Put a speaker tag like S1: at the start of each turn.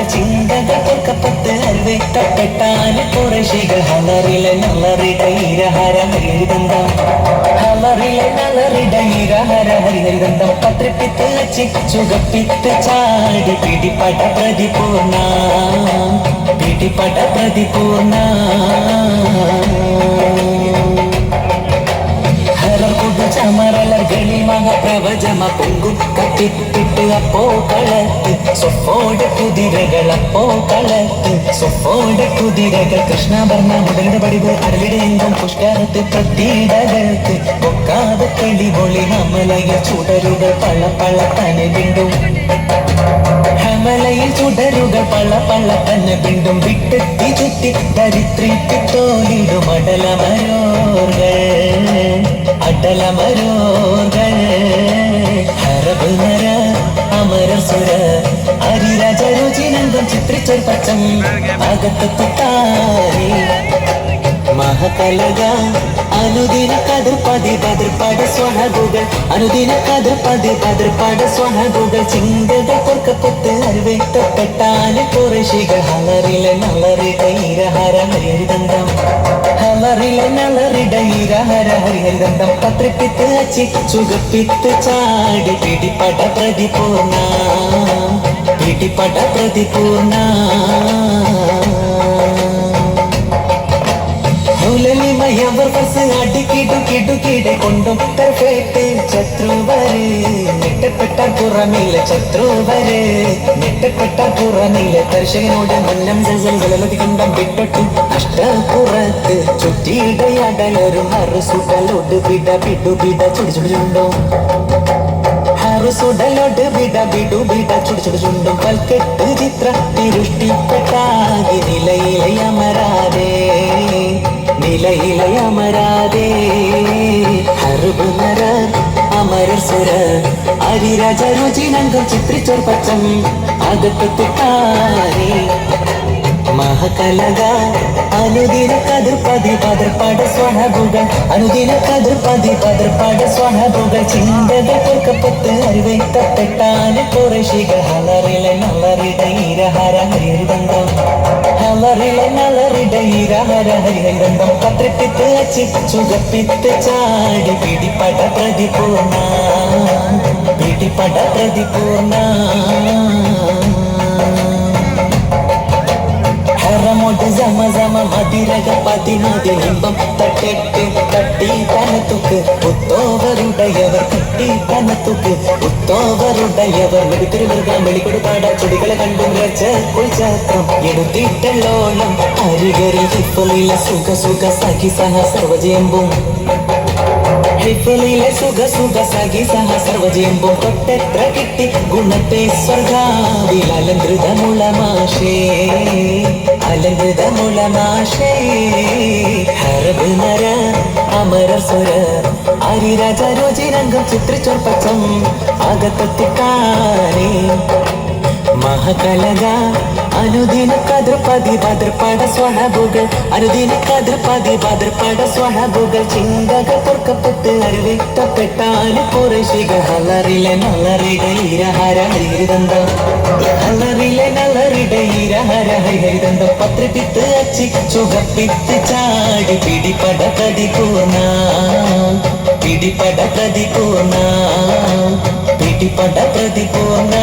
S1: ചിന്തകൾ കൊൽക്കപ്പത്ത് അൽവേറ്റപ്പെട്ടാല് കുറശികൾ ഹലറിലെ നല്ലറിട ഇരഹര ഹരിതന്തം ഹലറിലെ നല്ലറിട ഇരഹര ഹരിതന്തം പത്രിപ്പിത്ത് ചിച്ചുകപ്പിത്ത് ചാടി പിടിപട പ്രതിപൂർണ പിടിപട പ്രതിപൂർണ ചമറലകളിൽ മഹാപ്രവചമ പൊങ്കും കത്തിപ്പിട്ട് അപ്പോ കളത്ത് സൊഫോടെ കുതിരകൾ അപ്പോ കളത്ത് സൊഫോടെ കുതിരകൾ കൃഷ്ണവർണ്ണ മുടലിട പടിവ് അരളിടെങ്കും പുഷ്കരത്ത് പ്രതീടകൾക്ക് പൊക്കാതെ തെളിവൊളി ഹമലയിൽ ചുടരുകൾ പള്ള പള്ള തന്നെ വീണ്ടും ഹമലയിൽ ചുടരുകൾ പള്ള പള്ള തന്നെ വീണ്ടും വിട്ടെത്തി ചുറ്റി ധരിത്രിക്ക് തോലിടും അടലമരോകൾ അടലമരോകൾ ഹരബ് നര അമര സുര ഹരിരാജ രുചിനന്ദം ചിത്രിച്ചൊരു പച്ചം അകത്തു താരേ മഹകലക അനുദിന കതിർപതി ബദർപാട സ്വഹബുകൾ അനുദിന കതിർപതി ബദർപാട സ്വഹബുകൾ ചിന്തകൾ കൊൽക്കപ്പത്ത് അരുവേറ്റപ്പെട്ടാല് കുറശികൾ ഹലറിലെ നല്ലറിട ഇരഹര ഹരിതന്തം ഹലറിലെ നല്ലറിട ഇരഹര ഹരിതന്തം പത്രിപ്പിത്ത് ചിച്ചുകപ്പിത്ത് ചാടി പിടിപട പ്രതിപൂർണ പിടിപട പ്രതിപൂർണ അടിക്കിടുക്കിടുക്കിടെ കൊണ്ടും പെർഫെക്റ്റ് ശത്രുവരെ നെട്ടപ്പെട്ട പുറമില്ല ശത്രുവരെ നെട്ടപ്പെട്ട പുറമില്ല ദർശകനോട് മന്നം ജലതി കണ്ടം വിട്ടൊട്ടും അഷ്ടപുറത്ത് ചുറ്റിയിടയടലൊരു ഹറുസുടലോട് വിട പിടു വിട ചുടിച്ചുണ്ടോ ഹറുസുടലോട് വിട വിടു വിട ചുടിച്ചുണ്ടും കൽക്കെട്ട് ചിത്ര തിരുഷ്ടിപ്പെട്ടാകി നിലയിലെ അമരാതെ നിലയിലെ അമരാതെ ഹർബ് നര അമര സുര ഹരിരാജ രുചിനംഗം ചിത്രിച്ചൊരു പച്ചം അകത്തു താരേ മഹകലക അനുദിന കതിർപതി ബദർപാട സ്വഹബുകൾ അനുദിന കതിർപതി ബദർപാട സ്വഹബുകൾ ചിന്തകൾ കൊൽക്കപ്പത്ത് അരുവേറ്റപ്പെട്ടാല് കുറശികൾ ഹലറിലെ നല്ലറിട ഇരഹര ഹരിതന്തം ഹലറിലെ നല്ലറിട ഇരഹര ഹരിതന്തം പത്രിപ്പിത്ത് ചിച്ചുകപ്പിത്ത് ചാടി പിടിപട പ്രതിപൂർണ പിടിപട പ്രതിപൂർണ ഹറമോട്ട് സമ സമ മതിരക പതിനാതി ഇമ്പം തട്ടെട്ട് തട്ടി തനത്തുക്ക് പുത്തോവരുടയവർ കട്ടി തനത്തുക്ക് പുത്തോവരുടയവർ വെടിത്തിരുമൃഗ വെളിക്കൊടുപാട ചെടികളെ കണ്ടും കുൾചാത്രം എടുത്തിട്ടല്ലോളം അരികരിൽ ഹിപ്പലിലെ സുഖ സുഖ സഖി സഹ സർവജയമ്പും ഹിപ്പലിലെ സുഖ സുഖ സഖി സഹ സർവജയമ്പും തൊട്ടെത്ര കിട്ടി ഗുണത്തെ സ്വർഗാവിൽ അലങ്കൃതമുളമാശേ അലങ്കൃതമുളമാശേ ഹർബ് നര അമര സുര ഹരിരാജ രുചിരംഗം ചിത്രിച്ചൊരു പച്ചം അകത്തെത്തിക്കാനേ മഹകലക അനുദിന കതിർപതി ബദർപാട സ്വഹബുകൾ അനുദിന കതിർപതി ബദർപാട സ്വഹബുകൾ ചിന്തകൾ കൊൽക്കപ്പത്ത് അരുവേറ്റപ്പെട്ടാല് കുറശികൾ ഹലറിലെ നല്ലറിട ഇരഹര ഹരിതന്തം ഹലറിലെ നല്ലറിട ഇരഹര ഹരിതന്തം പത്രിപ്പിത്ത് ചിച്ചുകപ്പിത്ത് ചാടി പിടിപട പ്രതിപൂർണ പിടിപട പ്രതിപൂർണ പിടിപട പ്രതിപൂർണ